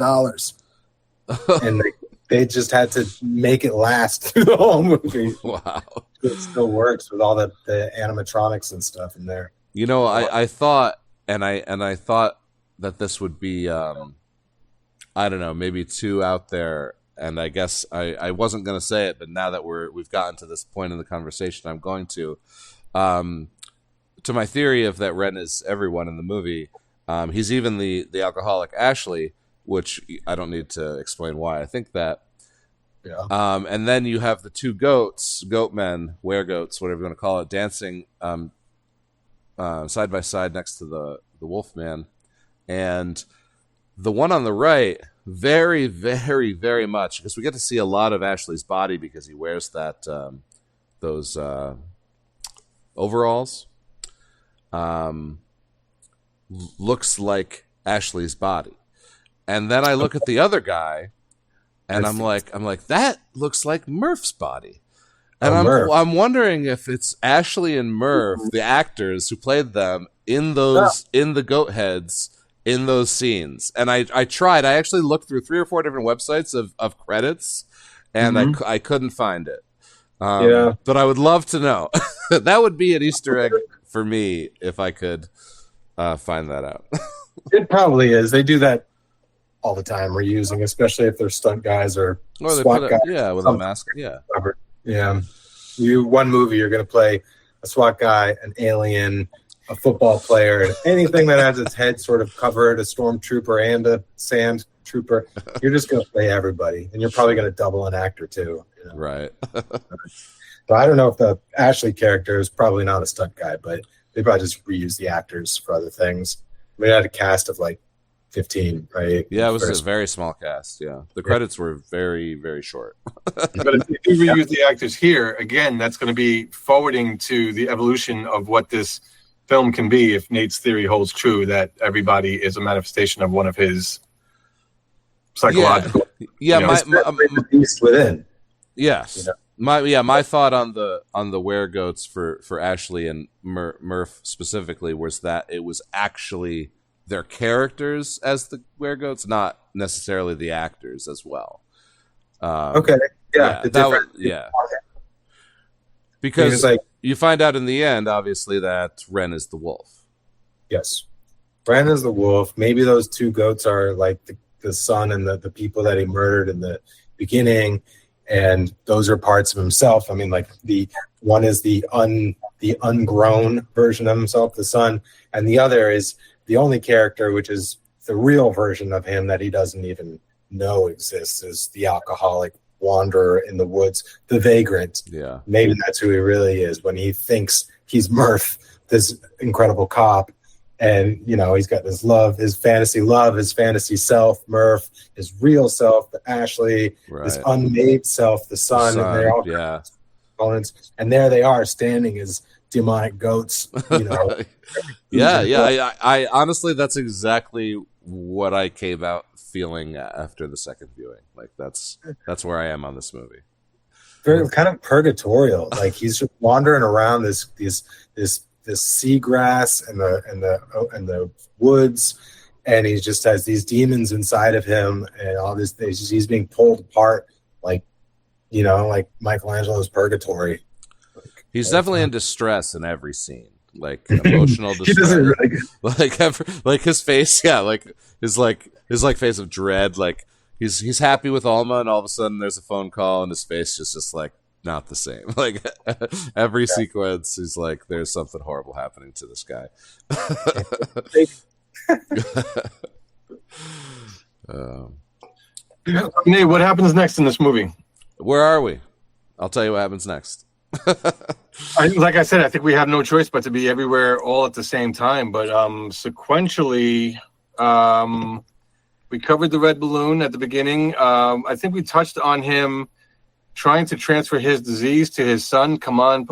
and they just had to make it last through the whole movie. Wow. It still works with all the animatronics and stuff in there. I thought, and I thought that this would be, I don't know, maybe too out there. And I guess I wasn't going to say it, but now that we've gotten to this point in the conversation, I'm going to. To my theory of that Ren is everyone in the movie, he's even the alcoholic Ashley, which I don't need to explain why I think that. Yeah. And then you have the 2 goatmen, weregoats, whatever you want to call it, dancing side by side next to the Wolfman. And the one on the right, very, very, very much, because we get to see a lot of Ashley's body because he wears those overalls. Looks like Ashley's body. And then I look at the other guy, and I'm like, that looks like Murph's body. And I'm wondering if it's Ashley and Murph, the actors who played them in the goat heads in those scenes. And I actually looked through 3 or 4 different websites of credits, and I couldn't find it. But I would love to know. That would be an Easter egg for me if I could find that out. It probably is. They do that all the time, reusing, especially if they're stunt guys or SWAT guys. Yeah, with a mask. Yeah. Yeah. One movie, you're going to play a SWAT guy, an alien, a football player, and anything that has its head sort of covered, a stormtrooper and a sand trooper. You're just going to play everybody, and you're probably going to double an actor too. Right. So I don't know if the Ashley character is probably not a stunt guy, but they probably just reuse the actors for other things. We had a cast of like 15, right? Yeah, it was a very small cast. Yeah, the credits were very, very short. But if you reuse the actors here, again, that's going to be forwarding to the evolution of what this film can be. If Nate's theory holds true, that everybody is a manifestation of one of his psychological. Yeah, the beast within. Yes. My thought on the weregoats for Ashley and Murph specifically was that it was actually their characters as the weregoats, not necessarily the actors as well. Okay. Yeah. Because you find out in the end, obviously, that Ren is the wolf. Yes. Ren is the wolf. Maybe those 2 goats are like the son and the people that he murdered in the beginning. And those are parts of himself. I mean, like the one is the ungrown version of himself, the son, and the other is the only character, which is the real version of him that he doesn't even know exists, is the alcoholic wanderer in the woods, the vagrant. Yeah, maybe that's who he really is when he thinks he's Murph, this incredible cop. And, he's got this his fantasy self, Murph, his real self, the Ashley, this unmade self, the son. And they're all components. And there they are standing as demonic goats, I honestly, that's exactly what I came out feeling after the second viewing. Like that's where I am on this movie. Very kind of purgatorial. Like he's just wandering around this seagrass and the woods, and he just has these demons inside of him and all this. He's being pulled apart like like Michelangelo's Purgatory. He's definitely in distress in every scene, like emotional distress. He doesn't really. Like his face, yeah, like his face of dread. Like he's happy with Alma, and all of a sudden there's a phone call, and his face is just like not the same. Like every sequence, he's like, "There's something horrible happening to this guy." Nate, what happens next in this movie? Where are we? I'll tell you what happens next. Like I said, I think we have no choice but to be everywhere all at the same time. But sequentially, we covered the red balloon at the beginning. I think we touched on him trying to transfer his disease to his son. Come on,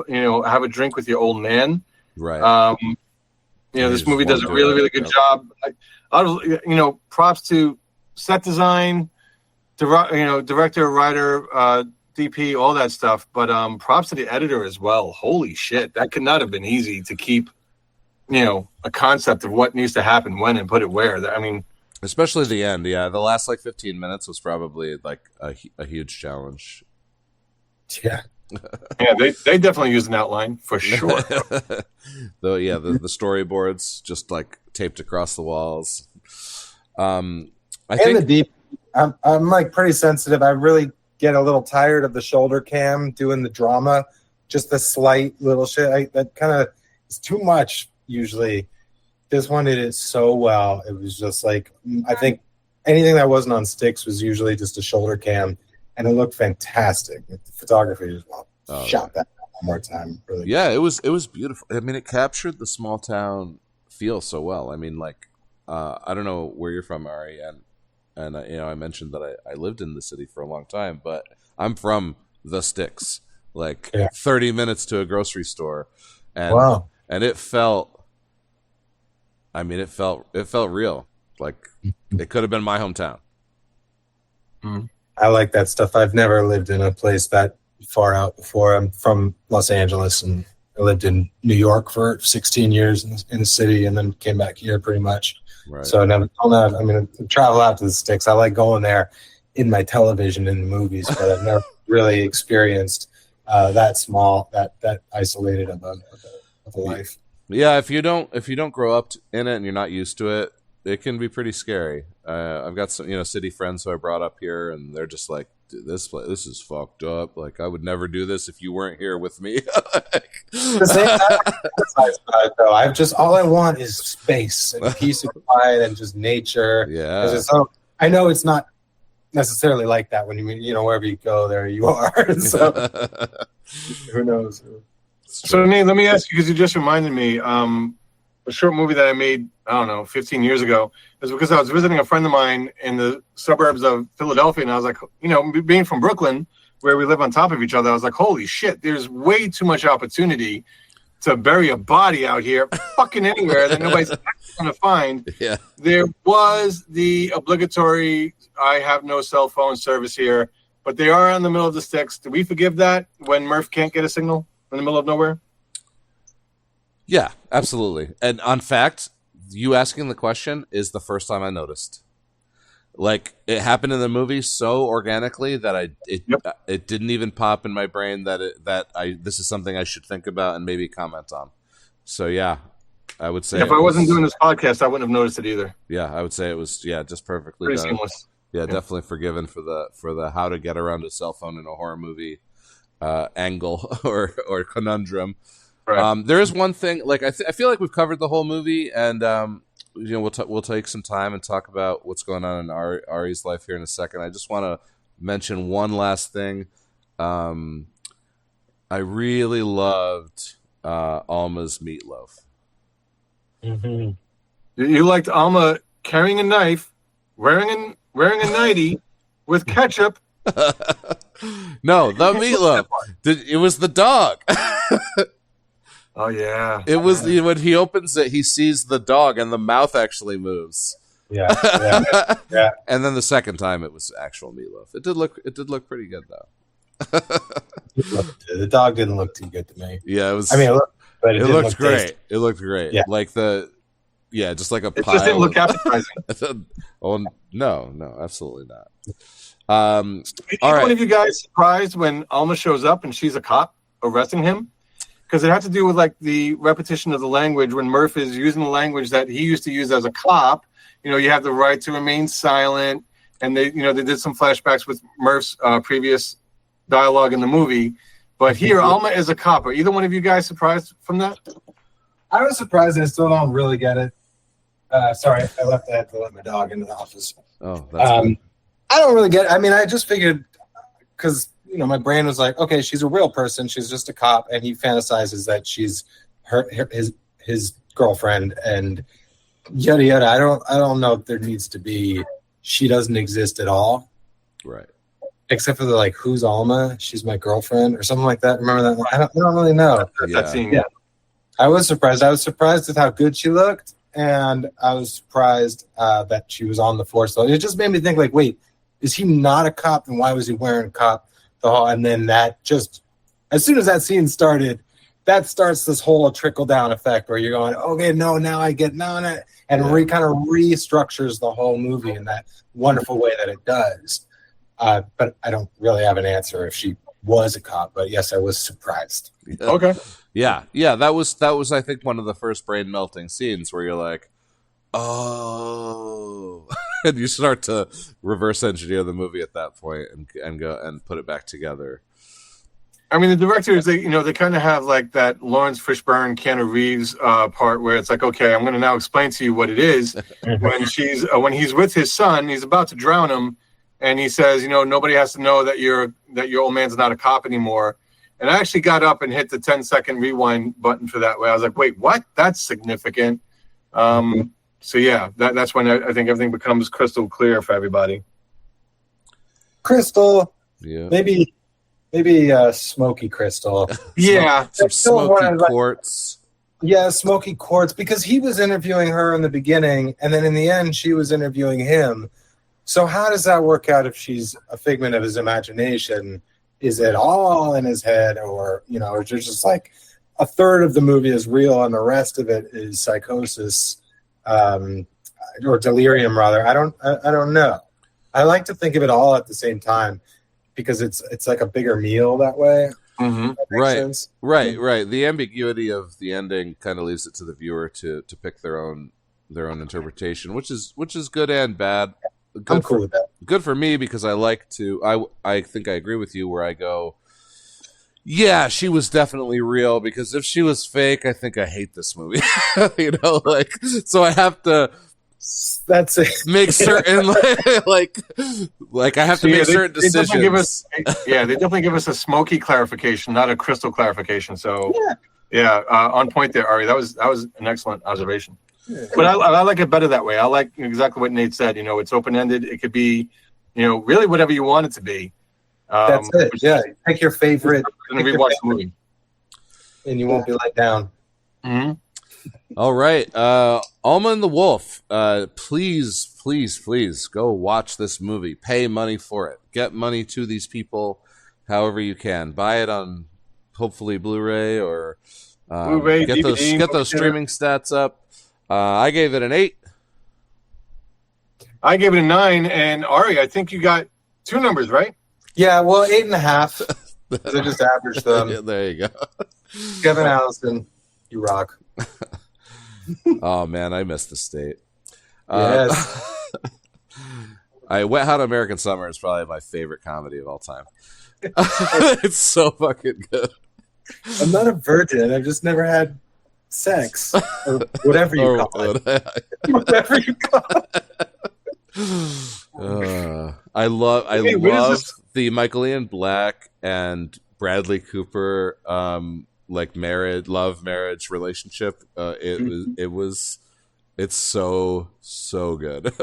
have a drink with your old man. Right. This movie does a really, really good job. Props to set design, director, writer, DP, all that stuff. But props to the editor as well. Holy shit, that could not have been easy to keep, a concept of what needs to happen when and put it where. I mean, especially the end. Yeah, the last 15 minutes was probably like a huge challenge. Yeah. Yeah, they definitely used an outline for sure. Though, yeah, the storyboards just like taped across the walls. I think the deep. I'm like pretty sensitive. I really get a little tired of the shoulder cam doing the drama. Just the slight little shit that kind of is too much usually. This one did it so well. It was just like, I think anything that wasn't on sticks was usually just a shoulder cam, and it looked fantastic. The photography as well. Shot that one more time. Really. Yeah, it was beautiful. I mean, it captured the small town feel so well. I mean, like, I don't know where you're from, Ari, and I mentioned that I lived in the city for a long time, but I'm from the sticks, like 30 minutes to a grocery store, and wow. And it felt. I mean, it felt real. Like it could have been my hometown. I like that stuff. I've never lived in a place that far out before. I'm from Los Angeles, and I lived in New York for 16 years in the city, and then came back here pretty much. Right. So I travel out to the sticks. I like going there in my television and movies, but I've never really experienced that small, that isolated of a life. Yeah, if you don't grow up in it and you're not used to it, it can be pretty scary. I've got some city friends who I brought up here, and they're just like, dude, this is fucked up. Like, I would never do this if you weren't here with me. The same though. All I want is space and peace and quiet and just nature. Yeah. I know it's not necessarily like that when wherever you go, there you are. So who knows? So, Nate, let me ask you, because you just reminded me, a short movie that I made, 15 years ago, is because I was visiting a friend of mine in the suburbs of Philadelphia, and I was like, being from Brooklyn, where we live on top of each other, I was like, holy shit, there's way too much opportunity to bury a body out here, fucking anywhere that nobody's going to find. Yeah. There was the obligatory, I have no cell phone service here, but they are in the middle of the sticks. Do we forgive that when Murph can't get a signal in the middle of nowhere? Yeah, absolutely. And on fact, you asking the question is the first time I noticed. Like, it happened in the movie so organically that it didn't even pop in my brain that this is something I should think about and maybe comment on. So yeah, I would say if I wasn't doing this podcast, I wouldn't have noticed it either. Yeah, I would say it was just perfectly pretty done. Seamless. Yeah, definitely forgiven for the how to get around a cell phone in a horror movie angle or conundrum. Right. There is one thing, like I feel like we've covered the whole movie, and we'll take some time and talk about what's going on in Ari's life here in a second. I just want to mention one last thing. I really loved Alma's meatloaf. Mm-hmm. You liked Alma carrying a knife, wearing a nightie with ketchup. No, the meatloaf. It was the dog. Oh yeah. It was when he opens it, he sees the dog, and the mouth actually moves. Yeah. And then the second time, it was actual meatloaf. It did look pretty good though. The dog didn't look too good to me. Yeah, it was. I mean, it looked great. tasty. It looked great. Yeah. Like just like a It pile. just didn't look appetizing. Oh no, absolutely not. All One right. of you guys surprised when Alma shows up and she's a cop arresting him? Because it had to do with like the repetition of the language when Murph is using the language that he used to use as a cop. You have the right to remain silent, and they did some flashbacks with Murph's previous dialogue in the movie. But here, Alma is a cop. Are either one of you guys surprised from that? I was surprised. I still don't really get it. Sorry, I had to let my dog into the office. Oh, that's good. I don't really get it. I mean, I just figured because my brain was like, okay, she's a real person. She's just a cop, and he fantasizes that she's his girlfriend, and yada yada. I don't know if there needs to be. She doesn't exist at all, Right. except for the like, who's Alma? She's my girlfriend, or something like that. Remember that? I don't really know. That scene. Yeah. I was surprised. I was surprised at how good she looked, and I was surprised that she was on the force. So it just made me think, like, wait, is he not a cop, and why was he wearing a cop? And then that just, as soon as that scene started, that starts this whole trickle down effect where you're going, okay, no, now I get no, and kind of restructures the whole movie in that wonderful way that it does. But I don't really have an answer if she was a cop. But yes, I was surprised. Okay. Yeah. That was I think one of the first brain melting scenes where you're like, oh, and you start to reverse engineer the movie at that point and go and put it back together. I mean, the directors, they kind of have like that Lawrence Fishburne, Keanu Reeves part where it's like, okay, I'm going to now explain to you what it is. When he's with his son, he's about to drown him, and he says, nobody has to know that your old man's not a cop anymore. And I actually got up and hit the 10-second rewind button for that way. I was like, wait, what? That's significant. So yeah, that's when I think everything becomes crystal clear for everybody. Crystal, Yeah. maybe smoky crystal. Yeah. Some still smoky wanted, like- quartz. Yeah, smoky quartz, because he was interviewing her in the beginning, and then in the end, she was interviewing him. So how does that work out if she's a figment of his imagination? Is it all in his head, or or just like a third of the movie is real and the rest of it is psychosis, or delirium rather? I don't know. I like to think of it all at the same time because it's like a bigger meal that way. Mm-hmm. That makes sense. Right. The ambiguity of the ending kind of leaves it to the viewer to pick their own interpretation, which is good and bad. I'm cool with that. Good for me because I like to. I think I agree with you where I go, yeah, she was definitely real, because if she was fake, I think I hate this movie. So I have to. That's it. Make certain like I have to make certain decisions. They definitely give us a smoky clarification, not a crystal clarification. So yeah, on point there, Ari. That was an excellent observation. Yeah. But I like it better that way. I like exactly what Nate said. It's open ended. It could be, really whatever you want it to be. That's it. Yeah, pick your favorite. And rewatch the movie, and you won't be let down. Mm-hmm. All right, Alma and the Wolf. Please go watch this movie. Pay money for it. Get money to these people, however you can. Buy it on hopefully Blu-ray or Blu-ray, get DVD, those streaming stats up. I gave it an 8. I gave it a 9, and Ari, I think you got 2 numbers right. Yeah, well, 8.5. I just averaged them. Yeah, there you go. Kevin Allison, you rock. Oh man, I miss the state. Yes. Wet Hot American Summer is probably my favorite comedy of all time. It's so fucking good. I'm not a virgin. I've just never had sex or whatever you call it. Whatever you call it. I love the Michael Ian Black and Bradley Cooper marriage relationship. It's so good.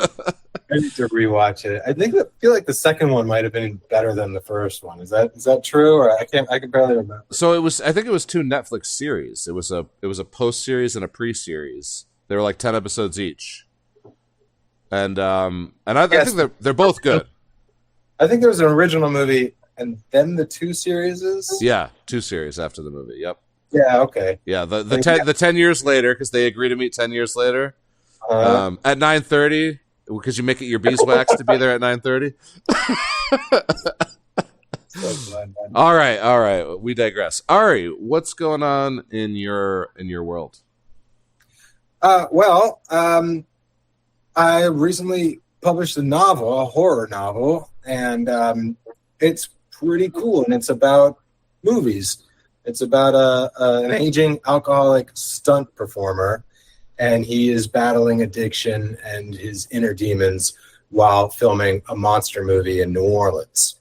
I need to rewatch it. I feel like the second one might have been better than the first one. Is that true? Or I can barely remember. So I think it was 2 Netflix series. It was a post series and a pre series. They were like 10 episodes each. And I think they're both good. I think there was an original movie and then the 2 series. Yeah, 2 series after the movie. Yep. Yeah. Okay. Yeah. The 10 years later, because they agree to meet 10 years later at 9:30. Because you make it your beeswax to be there at 9:30. So glad, man. All right. We digress. Ari, what's going on in your world? I recently published a horror novel, and it's pretty cool. And it's about movies. It's about an aging alcoholic stunt performer, and he is battling addiction and his inner demons while filming a monster movie in New Orleans.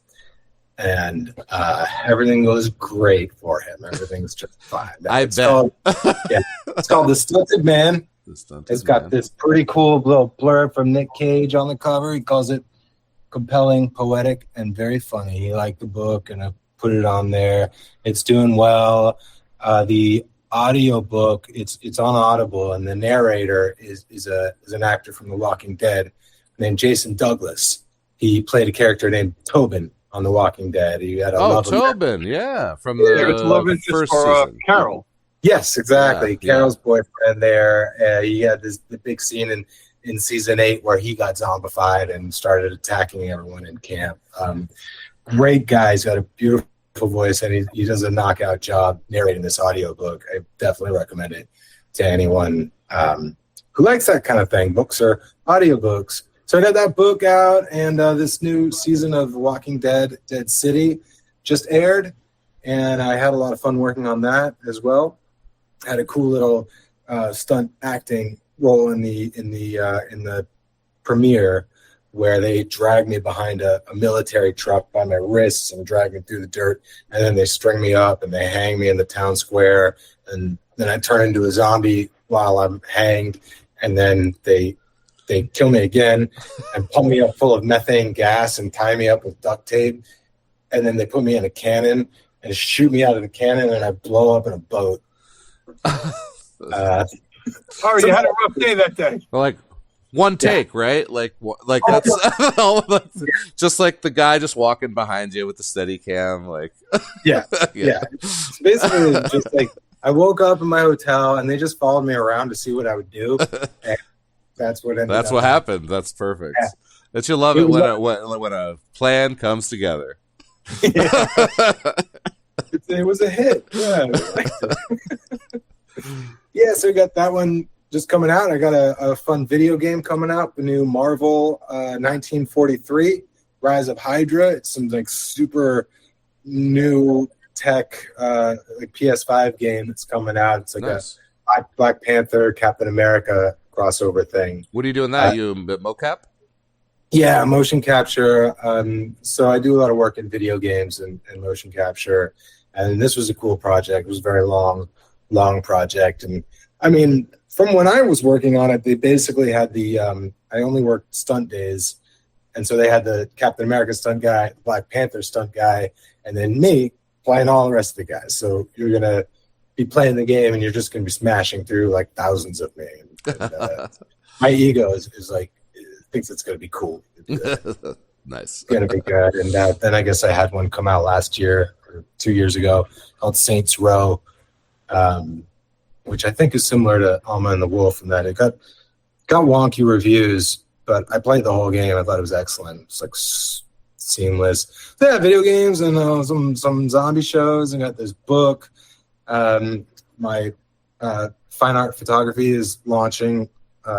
And everything goes great for him. Everything's just fine. It's called The Stunted Man. It's got this pretty cool little blurb from Nick Cage on the cover. He calls it compelling, poetic, and very funny. He liked the book, and I put it on there. It's doing well. The audio book, it's on Audible, and the narrator is an actor from The Walking Dead named Jason Douglas. He played a character named Tobin on The Walking Dead. He had Tobin, from the first season. Carol. Yes, exactly. Carol's boyfriend there. He had the big scene in season 8 where he got zombified and started attacking everyone in camp. Great guy. He's got a beautiful voice, and he does a knockout job narrating this audiobook. I definitely recommend it to anyone who likes that kind of thing, books or audiobooks. So I got that book out, and this new season of Walking Dead, Dead City, just aired, and I had a lot of fun working on that as well. I had a cool little stunt acting role in the premiere, where they dragged me behind a military truck by my wrists and dragged me through the dirt, and then they string me up and they hang me in the town square, and then I turn into a zombie while I'm hanged, and then they kill me again and pump me up full of methane gas and tie me up with duct tape, and then they put me in a cannon and shoot me out of the cannon, and I blow up in a boat. You had a rough day that day. Like one take, right? Like that's just like the guy just walking behind you with the steady cam. Like, yeah. It's basically just like I woke up in my hotel and they just followed me around to see what I would do. And that's what happened. That's perfect. Yeah. Don't you love it when a plan comes together? Yeah. It was a hit. Yeah. Yeah, so we got that one just coming out. I got a fun video game coming out, the new Marvel 1943, Rise of Hydra. It's some like super new tech like PS5 game that's coming out. It's like a Black Panther, Captain America crossover thing. What are you doing that? You mocap? Yeah, motion capture. So I do a lot of work in video games and motion capture. And this was a cool project. It was a very long project. And I mean, from when I was working on it, they basically had I only worked stunt days. And so they had the Captain America stunt guy, the Black Panther stunt guy, and then me playing all the rest of the guys. So you're going to be playing the game and you're just going to be smashing through like thousands of me. And, my ego is like, thinks it's going to be cool. Nice. It's going to be good. And then I guess I had one come out last year or 2 years ago called Saints Row, which I think is similar to Alma and the Wolf in that it got wonky reviews, but I played the whole game. I thought it was excellent. It's like seamless. Yeah, video games and some zombie shows. I got this book. My fine art photography is launching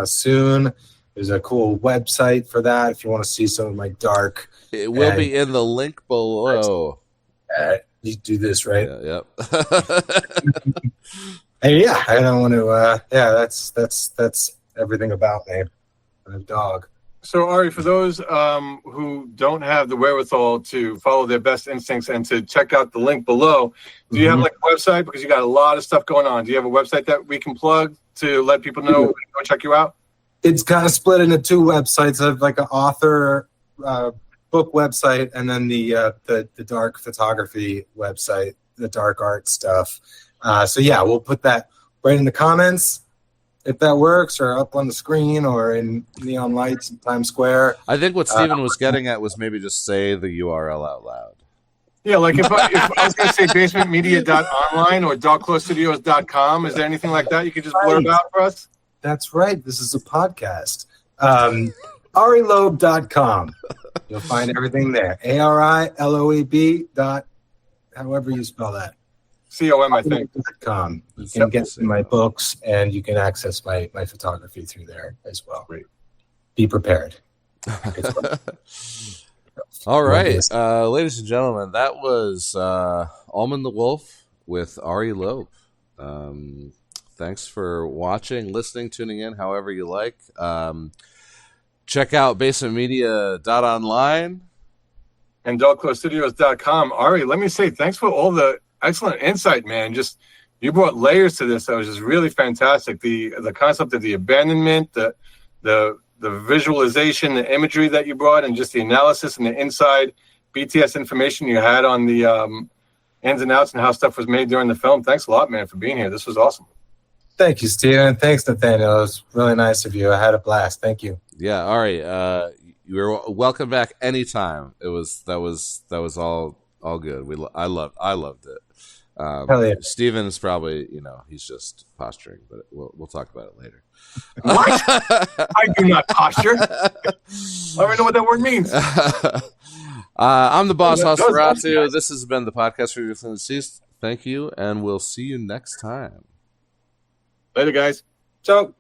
soon. There's a cool website for that if you want to see some of my dark. It will be in the link below. You do this, right? Yep. And yeah, I don't want to. That's everything about me. I'm a dog. So Ari, for those who don't have the wherewithal to follow their best instincts and to check out the link below, do you have like a website? Because you got a lot of stuff going on. Do you have a website that we can plug to let people know go check you out? It's kind of split into two websites. I have like an author book website, and then the dark photography website, the dark art stuff. So yeah, we'll put that right in the comments if that works, or up on the screen, or in neon lights in Times Square. I think what Stephen was getting at was maybe just say the URL out loud. Yeah, like if I was going to say BasementMedia.Online or DogClawStudios.com, is there anything like that you could just blurb out for us? That's right. This is a podcast. ariloeb.com. You'll find everything there. ARILOEB dot, however you spell that. COM, I think. .com. You can get my books and you can access my photography through there as well. Great. Be prepared. All right, ladies and gentlemen, that was Alma the Wolf with Ari Loeb. Thanks for watching, listening, tuning in, however you like. Check out BasementMedia.Online. And DogClawStudios.com. Ari, let me say thanks for all the excellent insight, man. Just you brought layers to this that was just really fantastic. The concept of the abandonment, the visualization, the imagery that you brought, and just the analysis and the inside BTS information you had on the ins and outs and how stuff was made during the film. Thanks a lot, man, for being here. This was awesome. Thank you, Steven. Thanks, Nathaniel. It was really nice of you. I had a blast. Thank you. Yeah, all right. You're welcome back anytime. That was all good. I loved it. Hell yeah. Steven is probably, he's just posturing, but we'll talk about it later. What? I do not posture. I don't even know what that word means. I'm the boss, HOS4A2. This has been the podcast for your deceased. Thank you, and we'll see you next time. Later, guys. Ciao.